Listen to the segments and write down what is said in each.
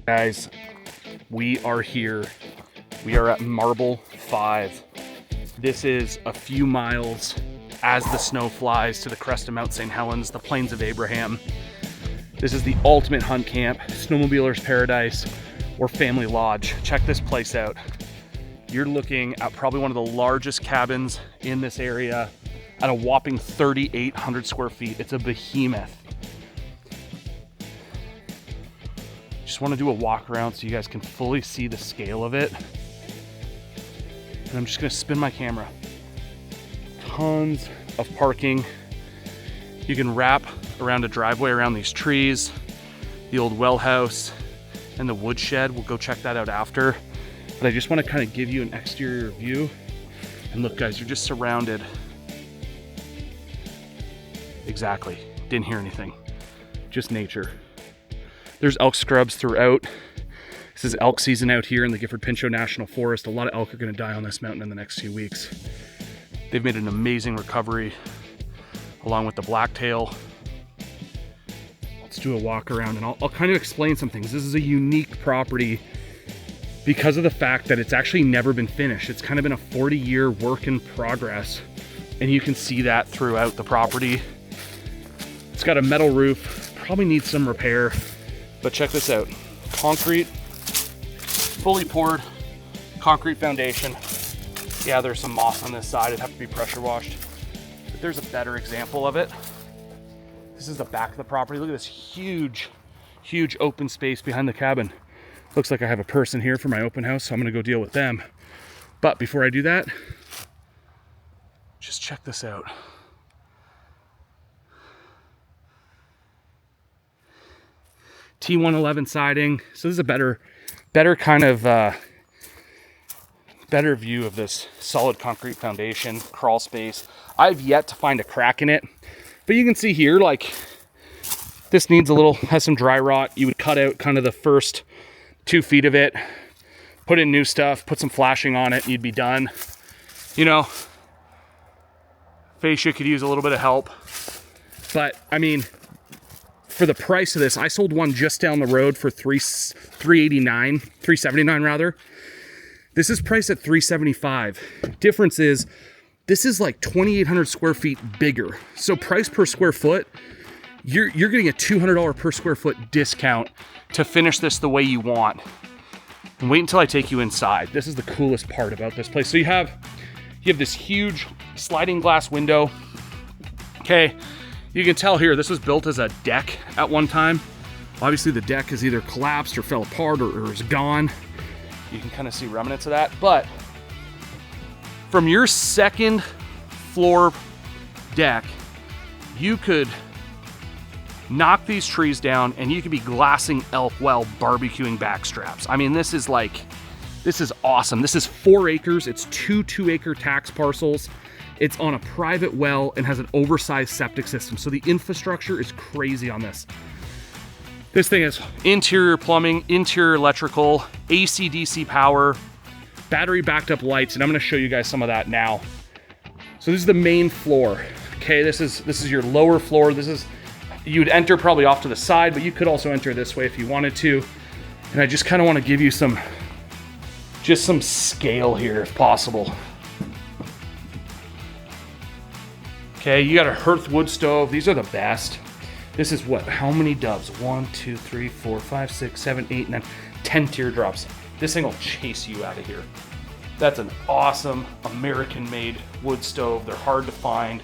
Guys, we are here. We are at Marble 5. This is a few miles as the snow flies to the crest of Mount St. Helens, the Plains of Abraham. This is the ultimate hunt camp, snowmobiler's paradise, or family lodge. Check this place out. You're looking at probably one of the largest cabins in this area at a whopping 3,800 square feet. It's a behemoth. Just want to do a walk around so you guys can fully see the scale of it. And I'm just gonna spin my camera. Tons of parking. You can wrap around a driveway around these trees, the old well house, and the woodshed. We'll go check that out after. But I just want to kind of give you an exterior view. And look guys, you're just surrounded. Exactly, didn't hear anything. Just nature. There's elk scrubs throughout. This is elk season out here in the Gifford Pinchot National Forest. A lot of elk are gonna die on this mountain in the next few weeks. They've made an amazing recovery along with the blacktail. Let's do a walk around and I'll kind of explain some things. This is a unique property because of the fact that it's actually never been finished. It's kind of been a 40-year work in progress, and you can see that throughout the property. It's got a metal roof, probably needs some repair. But check this out, concrete, fully poured concrete foundation. Yeah, there's some moss on this side, it'd have to be pressure washed. But there's a better example of it. This is the back of the property. Look at this huge, huge open space behind the cabin. Looks like I have a person here for my open house, so I'm gonna go deal with them. But before I do that, just check this out. T111 siding. So this is a better kind of better view of this solid concrete foundation, crawl space. I've yet to find a crack in it, but you can see here, like, this needs a little, has some dry rot. You would cut out kind of the first 2 feet of it, put in new stuff, put some flashing on it, and you'd be done. You know, fascia could use a little bit of help, but I mean, for the price of this, I sold one just down the road for $379 rather. This is priced at $375. Difference is, this is like 2,800 square feet bigger. So price per square foot, you're getting a $200 per square foot discount to finish this the way you want. And wait until I take you inside. This is the coolest part about this place. So you have this huge sliding glass window. Okay. You can tell here, this was built as a deck at one time. Obviously the deck has either collapsed or fell apart or is gone. You can kind of see remnants of that. But from your second floor deck, you could knock these trees down and you could be glassing elk while barbecuing backstraps. I mean, this is awesome. This is 4 acres. It's 2 2-acre tax parcels. It's on a private well and has an oversized septic system. So the infrastructure is crazy on this. This thing has interior plumbing, interior electrical, AC DC power, battery backed up lights, and I'm gonna show you guys some of that now. So this is the main floor. Okay, this is your lower floor. You'd enter probably off to the side, but you could also enter this way if you wanted to. And I just kind of want to give you some scale here if possible. Okay, you got a hearth wood stove. These are the best. This is what? How many doves? 1, 2, 3, 4, 5, 6, 7, 8, 9, 10 teardrops. This thing will chase you out of here. That's an awesome American-made wood stove. They're hard to find,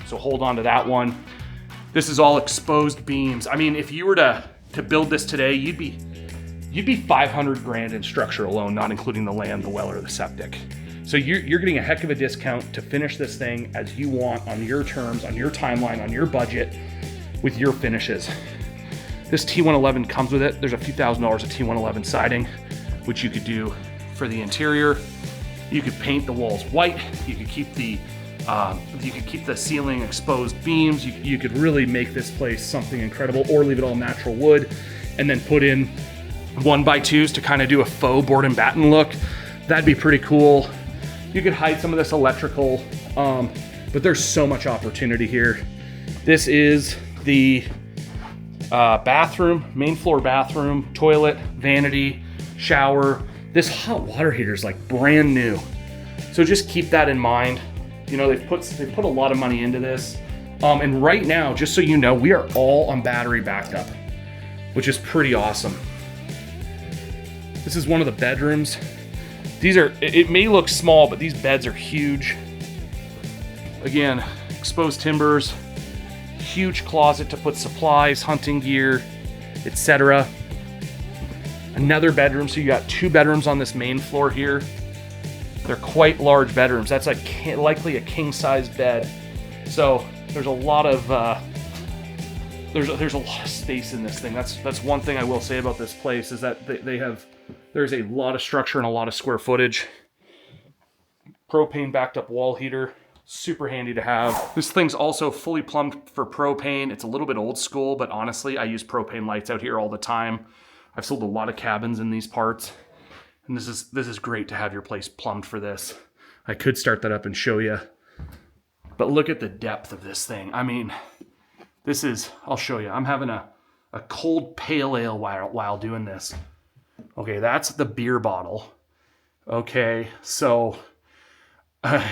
so hold on to that one. This is all exposed beams. I mean, if you were to build this today, you'd be 500 grand in structure alone, not including the land, the well, or the septic. So you're getting a heck of a discount to finish this thing as you want, on your terms, on your timeline, on your budget, with your finishes. This T111 comes with it. There's a few $1,000s of T111 siding, which you could do for the interior. You could paint the walls white. You could keep the ceiling exposed beams. You could really make this place something incredible, or leave it all natural wood and then put in 1x2s to kind of do a faux board and batten look. That'd be pretty cool. You could hide some of this electrical, but there's so much opportunity here. This is the Bathroom, main floor bathroom, toilet, vanity, shower. This hot water heater is like brand new. So just keep that in mind. You know, they've put a lot of money into this. And right now, just so you know, we are all on battery backed up, which is pretty awesome. This is one of the bedrooms. These are, it may look small, but these beds are huge. Again, exposed timbers, huge closet to put supplies, hunting gear, etc. Another bedroom, so you got 2 bedrooms on this main floor here. They're quite large bedrooms. That's like likely a king size bed. So there's a lot of there's a lot of space in this thing. That's one thing I will say about this place is that there's a lot of structure and a lot of square footage. Propane backed up wall heater, super handy to have. This thing's also fully plumbed for propane. It's a little bit old school, but honestly, I use propane lights out here all the time. I've sold a lot of cabins in these parts. And this is great to have your place plumbed for this. I could start that up and show you. But look at the depth of this thing. I mean, this is, I'll show you. I'm having a cold pale ale while doing this. Okay, that's the beer bottle. Okay, so,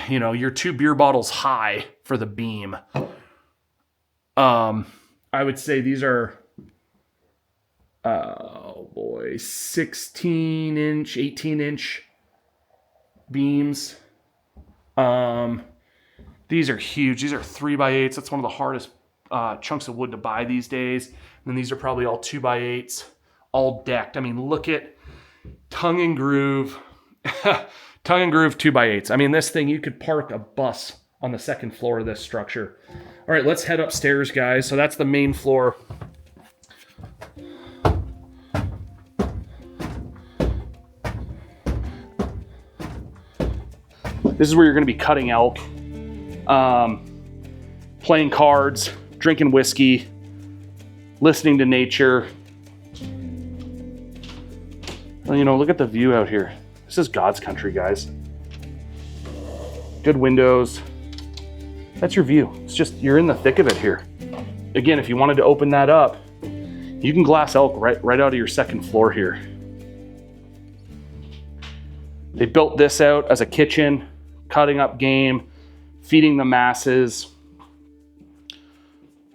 you know, you're 2 beer bottles high for the beam. I would say these are, oh boy, 16-inch, 18-inch beams. These are huge. These are 3x8s. That's one of the hardest chunks of wood to buy these days. And then these are probably all 2x8s, all decked. I mean, look at tongue and groove, tongue and groove 2x8s. I mean, this thing, you could park a bus on the 2nd floor of this structure. All right, let's head upstairs, guys. So that's the main floor. This is where you're going to be cutting elk, playing cards, drinking whiskey, listening to nature. Well, you know, look at the view out here. This is God's country, guys. Good windows. That's your view. It's just, you're in the thick of it here. Again, if you wanted to open that up, you can glass elk right out of your 2nd floor here. They built this out as a kitchen, cutting up game, feeding the masses.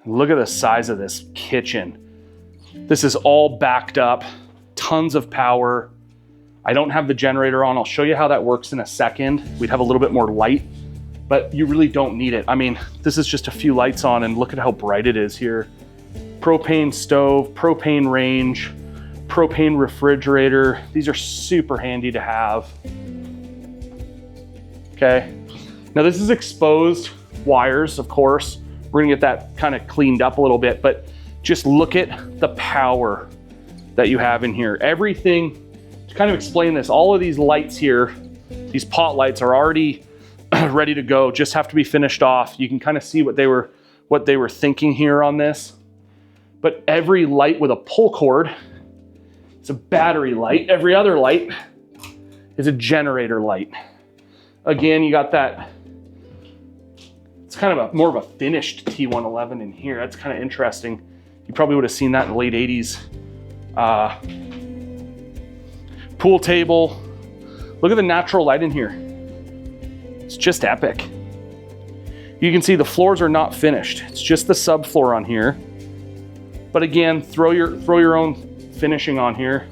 Look at the size of this kitchen. This is all backed up, tons of power. I don't have the generator on. I'll show you how that works in a second. We'd have a little bit more light, but you really don't need it. I mean, this is just a few lights on and look at how bright it is here. Propane stove, propane range, propane refrigerator. These are super handy to have. Okay, now this is exposed wires, of course. We're gonna get that kind of cleaned up a little bit, but just look at the power that you have in here. Everything, to kind of explain this, all of these lights here, these pot lights are already ready to go, just have to be finished off. You can kind of see what they were thinking here on this. But every light with a pull cord is a battery light. Every other light is a generator light. Again, you got that, it's kind of more of a finished T111 in here. That's kind of interesting. You probably would have seen that in the late 80s. Pool table. Look at the natural light in here. It's just epic. You can see the floors are not finished. It's just the subfloor on here. But again, throw your own finishing on here.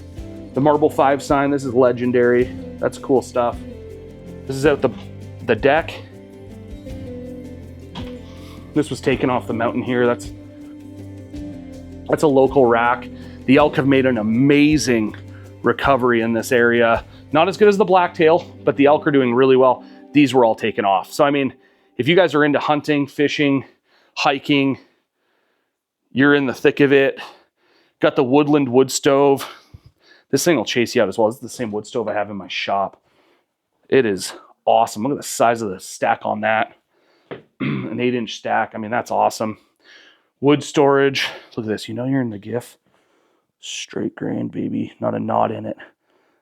The Marble 5 sign, this is legendary. That's cool stuff. This is out the deck. This was taken off the mountain here. That's a local rack. The elk have made an amazing recovery in this area. Not as good as the blacktail, but the elk are doing really well. These were all taken off. So I mean, if you guys are into hunting, fishing, hiking, you're in the thick of it. Got the woodland wood stove. This thing will chase you out as well. This is the same wood stove I have in my shop. It is awesome. Look at the size of the stack on that. An 8-inch stack. I mean, that's awesome. Wood storage. Look at this. You know you're in the GIF. Straight grain, baby. Not a knot in it.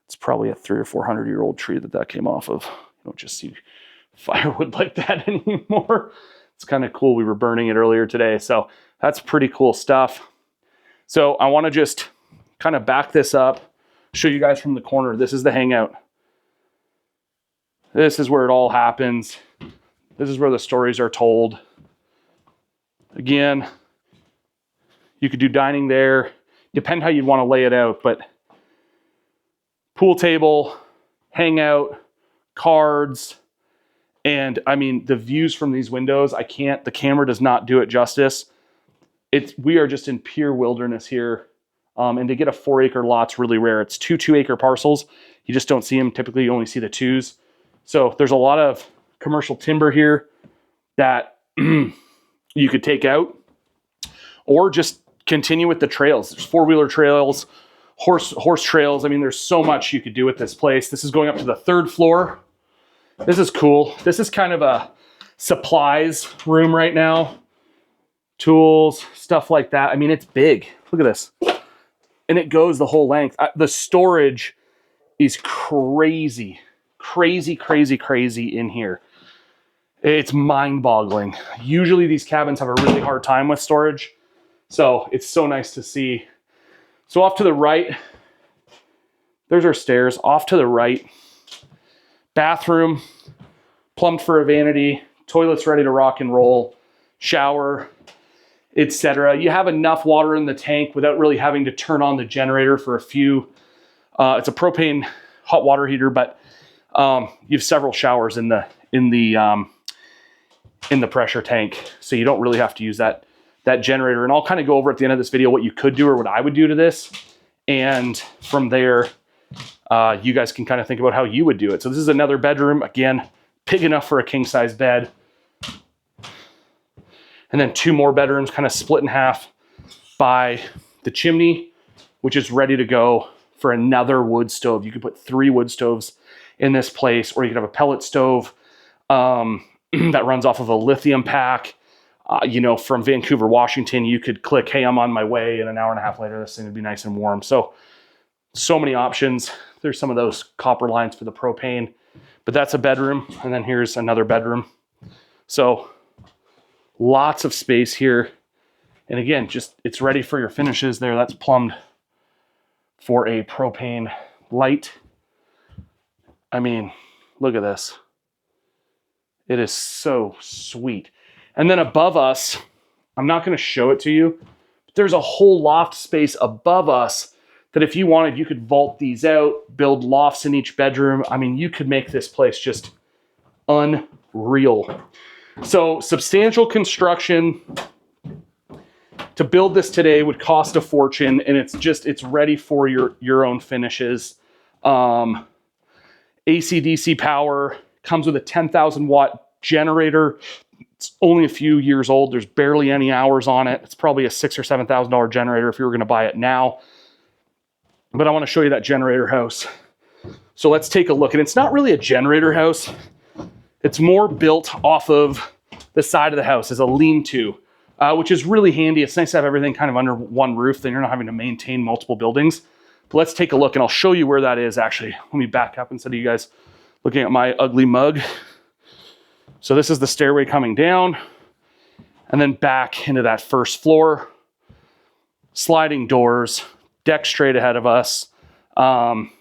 It's probably a 300 or 400-year-old tree that came off of. You don't just see firewood like that anymore. It's kind of cool. We were burning it earlier today. So that's pretty cool stuff. So I want to just kind of back this up, show you guys from the corner. This is the hangout. This is where it all happens. This is where the stories are told. Again, you could do dining there. Depend how you'd want to lay it out, but pool table, hangout, cards, and I mean, the views from these windows, the camera does not do it justice. We are just in pure wilderness here. And to get a 4-acre lot's really rare. It's 2 2-acre parcels. You just don't see them. Typically, you only see the 2s. So there's a lot of commercial timber here that you could take out or just continue with the trails. There's 4-wheeler trails, horse trails. I mean, there's so much you could do with this place. This is going up to the 3rd floor. This is cool. This is kind of a supplies room right now. Tools, stuff like that. I mean, it's big. Look at this. And it goes the whole length. The storage is crazy, crazy in here. It's mind-boggling. Usually these cabins have a really hard time with storage. So it's so nice to see. So off to the right, there's our stairs. Off to the right, bathroom, plumbed for a vanity, toilets ready to rock and roll, shower, etc. You have enough water in the tank without really having to turn on the generator for a few. It's a propane hot water heater, but you have several showers in the pressure tank, so you don't really have to use that generator. And I'll kind of go over at the end of this video what you could do or what I would do to this, and from there, you guys can kind of think about how you would do it. So this is another bedroom, again, big enough for a king-size bed. And then 2 more bedrooms kind of split in half by the chimney, which is ready to go for another wood stove. You could put 3 wood stoves in this place, or you could have a pellet stove that runs off of a lithium pack. You know, from Vancouver, Washington, you could click, hey, I'm on my way, and an hour and a half later, this thing would be nice and warm. So many options. There's some of those copper lines for the propane, but that's a bedroom. And then here's another bedroom. So lots of space here. And again, just it's ready for your finishes there. That's plumbed for a propane light. I mean, look at this. It is so sweet. And then above us, I'm not going to show it to you, but there's a whole loft space above us that if you wanted, you could vault these out, build lofts in each bedroom. I mean, you could make this place just unreal. So substantial construction. To build this today would cost a fortune, and it's ready for your own finishes. AC/DC power, comes with a 10,000 watt generator. It's only a few years old. There's barely any hours on it. It's probably a $6,000 or $7,000 generator if you were going to buy it now. But I want to show you that generator house. So let's take a look. And it's not really a generator house. It's more built off of the side of the house as a lean-to, which is really handy. It's nice to have everything kind of under one roof, then you're not having to maintain multiple buildings. But let's take a look, and I'll show you where that is actually. Let me back up instead of you guys looking at my ugly mug. So this is the stairway coming down, and then back into that first floor. Sliding doors, deck straight ahead of us.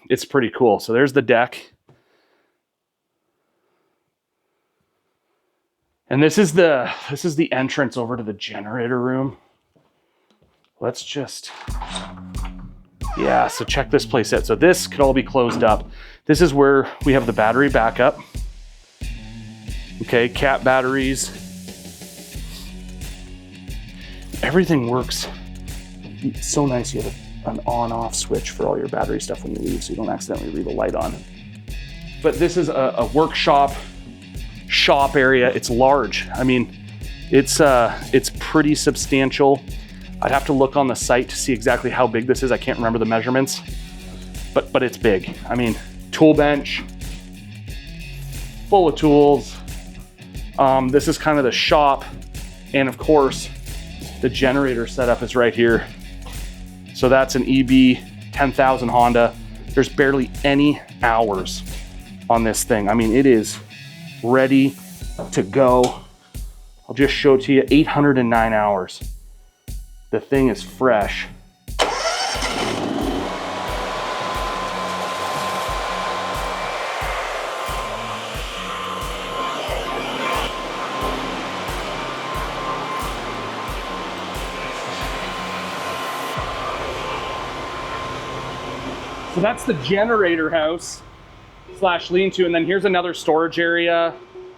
It's pretty cool. So there's the deck. And this is the entrance over to the generator room. Let's just, yeah, so check this place out. So this could all be closed up. This is where we have the battery backup. Okay, cat batteries. Everything works. It's so nice. You have an on-off switch for all your battery stuff when you leave, so you don't accidentally leave a light on. But this is a workshop, shop area. It's large. I mean, it's pretty substantial. I'd have to look on the site to see exactly how big this is. I can't remember the measurements, but it's big. I mean, tool bench, full of tools. This is kind of the shop, and of course, the generator setup is right here. So that's an EB 10,000 Honda. There's barely any hours on this thing. I mean, it is ready to go. I'll just show it to you, 809 hours. The thing is fresh. So that's the generator house slash lean-to, and then here's another storage area.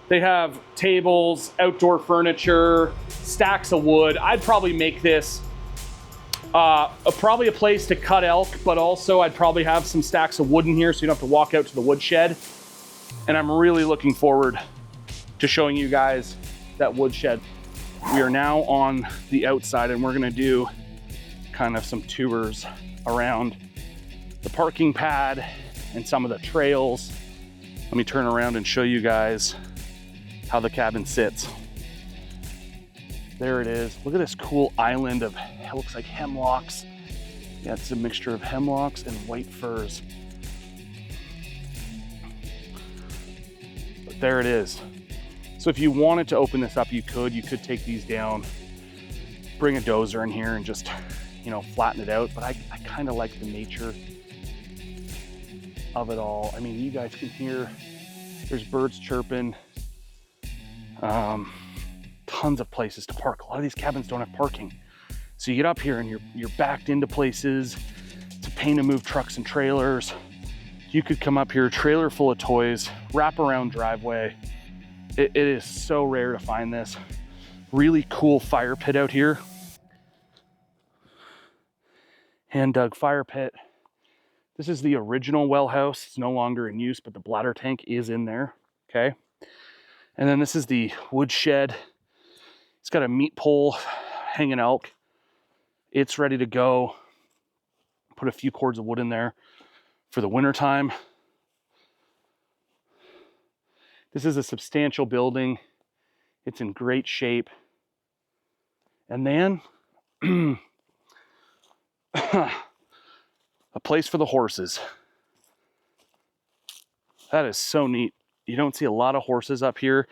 They have tables, outdoor furniture, stacks of wood. I'd probably make this probably a place to cut elk, but also I'd probably have some stacks of wood in here so you don't have to walk out to the woodshed. And I'm really looking forward to showing you guys that woodshed. We are now on the outside and we're gonna do kind of some tours around the parking pad and some of the trails. Let me turn around and show you guys how the cabin sits. There it is. Look at this cool island of, it looks like hemlocks. Yeah, it's a mixture of hemlocks and white firs. But there it is. So if you wanted to open this up, you could take these down, bring a dozer in here and just, you know, flatten it out. But I kind of like the nature of it all. I mean, you guys can hear, there's birds chirping. Tons of places to park. A lot of these cabins don't have parking. So you get up here and you're backed into places. It's a pain to move trucks and trailers. You could come up here, trailer full of toys, wrap around driveway. It is so rare to find this. Really cool fire pit out here. Hand dug fire pit. This is the original well house. It's no longer in use, but the bladder tank is in there, okay? And then this is the wood shed. It's got a meat pole hanging elk. It's ready to go. Put a few cords of wood in there for the winter time. This is a substantial building. It's in great shape. And then a place for the horses. That is so neat. You don't see a lot of horses up here.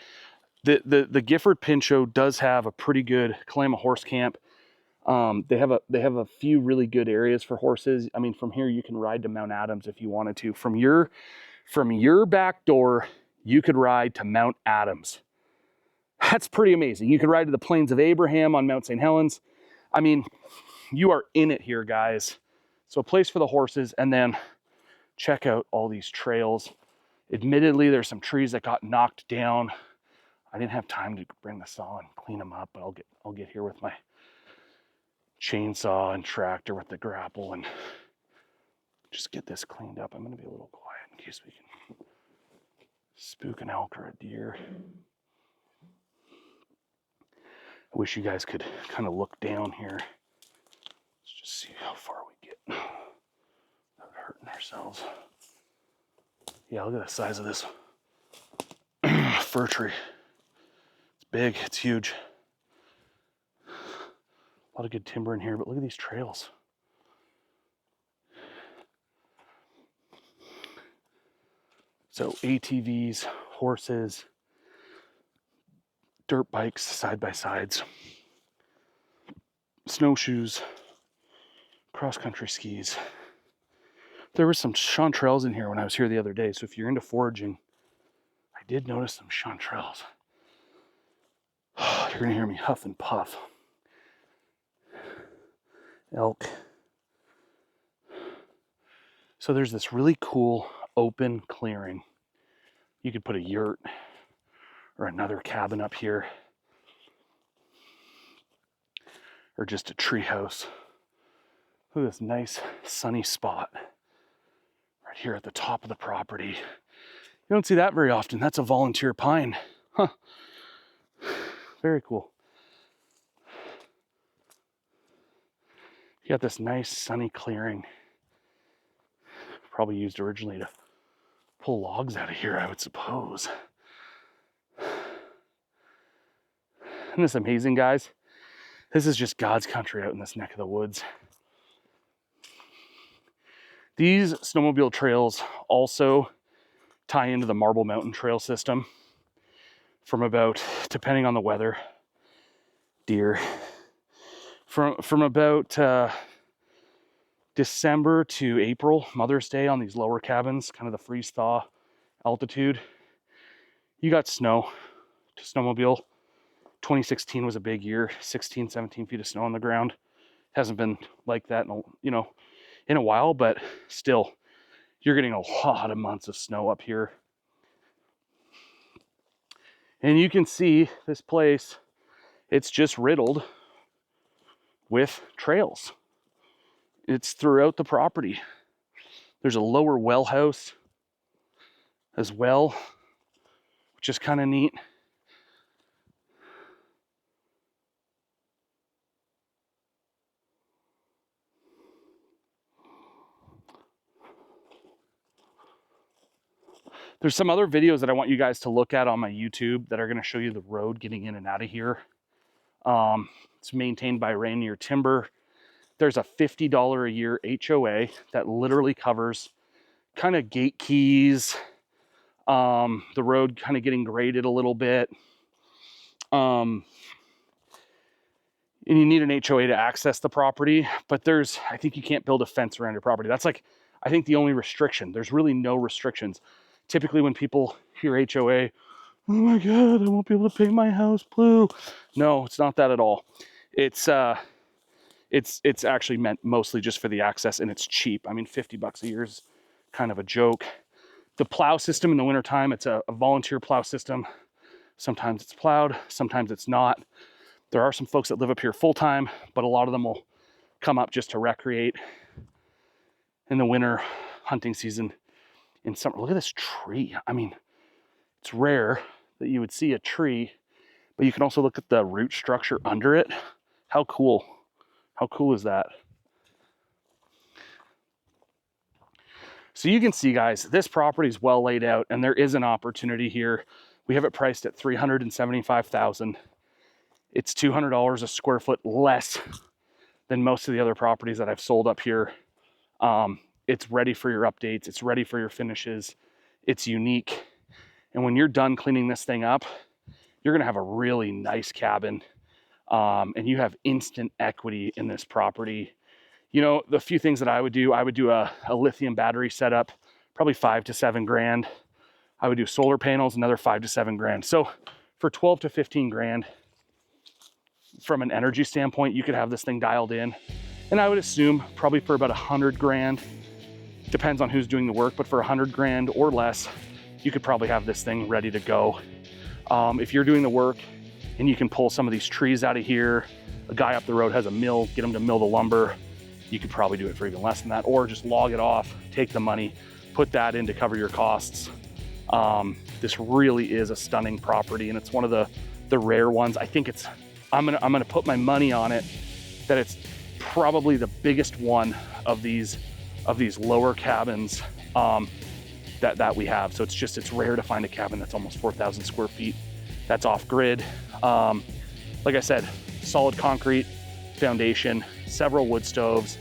The Gifford Pinchot does have a pretty good Kalama horse camp. They have a few really good areas for horses. I mean, from here you can ride to Mount Adams if you wanted to. From your back door, you could ride to Mount Adams. That's pretty amazing. You could ride to the Plains of Abraham on Mount St. Helens. I mean, you are in it here, guys. So a place for the horses, and then check out all these trails. Admittedly, there's some trees that got knocked down. I didn't have time to bring the saw and clean them up, but I'll get here with my chainsaw and tractor with the grapple and just get this cleaned up. I'm gonna be a little quiet in case we can spook an elk or a deer. I wish you guys could kind of look down here. Let's just see how far we get without hurting ourselves. Yeah, look at the size of this fir tree. It's big, it's huge. A lot of good timber in here, but look at these trails. So ATVs, horses, dirt bikes, side-by-sides, snowshoes, cross-country skis. There were some chanterelles in here when I was here the other day, so if you're into foraging, I did notice some chanterelles. You're gonna hear me huff and puff. Elk. So there's this really cool open clearing. You could put a yurt or another cabin up here, or just a tree house. Look at this nice sunny spot right here at the top of the property. You don't see that very often. That's a volunteer pine. Huh. Very cool. You got this nice sunny clearing. Probably used originally to pull logs out of here, I would suppose. Isn't this amazing, guys? This is just God's country out in this neck of the woods. These snowmobile trails also tie into the Marble Mountain Trail system from about, depending on the weather, deer, from about December to April, Mother's Day, on these lower cabins, kind of the freeze thaw altitude. You got snow to snowmobile. 2016 was a big year, 16, 17 feet of snow on the ground. Hasn't been like that in a while, but still, you're getting a lot of months of snow up here. And you can see this place, it's just riddled with trails. It's throughout the property. There's a lower well house as well, which is kind of neat. There's some other videos that I want you guys to look at on my YouTube that are going to show you the road getting in and out of here. It's maintained by Rainier Timber. There's a $50 a year HOA that literally covers kind of gate keys, the road kind of getting graded a little bit. And you need an HOA to access the property, but I think you can't build a fence around your property. That's like, I think the only restriction. There's really no restrictions. Typically when people hear HOA, oh my God, I won't be able to paint my house blue. No, it's not that at all. It's actually meant mostly just for the access, and it's cheap. I mean, $50 a year is kind of a joke. The plow system in the wintertime, it's a volunteer plow system. Sometimes it's plowed, sometimes it's not. There are some folks that live up here full-time, but a lot of them will come up just to recreate in the winter hunting season. In summer, look at this tree. I mean, it's rare that you would see a tree, but you can also look at the root structure under it. How cool. How cool is that? So you can see, guys, this property is well laid out, and there is an opportunity here. We have it priced at $375,000. It's $200 a square foot less than most of the other properties that I've sold up here. It's ready for your updates. It's ready for your finishes. It's unique. And when you're done cleaning this thing up, you're gonna have a really nice cabin. And you have instant equity in this property. You know, the few things that I would do a lithium battery setup, probably 5 to 7 grand. I would do solar panels, another 5 to 7 grand. So for 12 to 15 grand, from an energy standpoint, you could have this thing dialed in. And I would assume probably for about 100 grand, depends on who's doing the work, but for 100 grand or less, you could probably have this thing ready to go. If you're doing the work and you can pull some of these trees out of here, a guy up the road has a mill, get him to mill the lumber, you could probably do it for even less than that, or just log it off, take the money, put that in to cover your costs. This really is a stunning property, and it's one of the rare ones. I think I'm gonna put my money on it that it's probably the biggest one of these lower cabins that we have. So it's rare to find a cabin that's almost 4,000 square feet that's off grid. Like I said, solid concrete foundation, several wood stoves,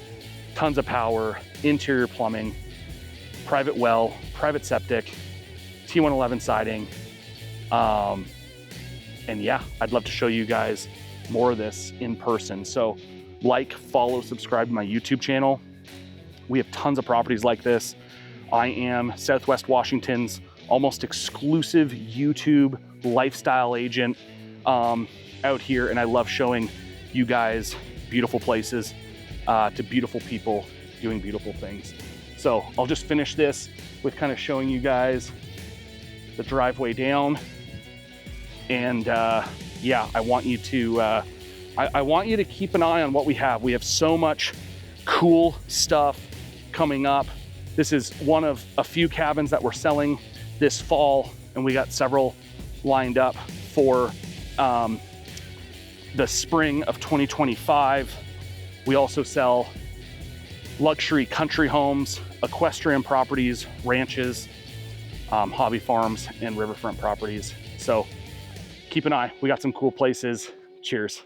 tons of power, interior plumbing, private well, private septic, T111 siding. And yeah, I'd love to show you guys more of this in person. So like, follow, subscribe to my YouTube channel. We have tons of properties like this. I am Southwest Washington's almost exclusive YouTube lifestyle agent out here, and I love showing you guys beautiful places to beautiful people doing beautiful things. So I'll just finish this with kind of showing you guys the driveway down, and yeah, I want you to I want you to keep an eye on what we have. We have so much cool stuff coming up. This is one of a few cabins that we're selling this fall, and we got several lined up for the spring of 2025. We also sell luxury country homes, equestrian properties, ranches, hobby farms, and riverfront properties. So keep an eye. We got some cool places. Cheers.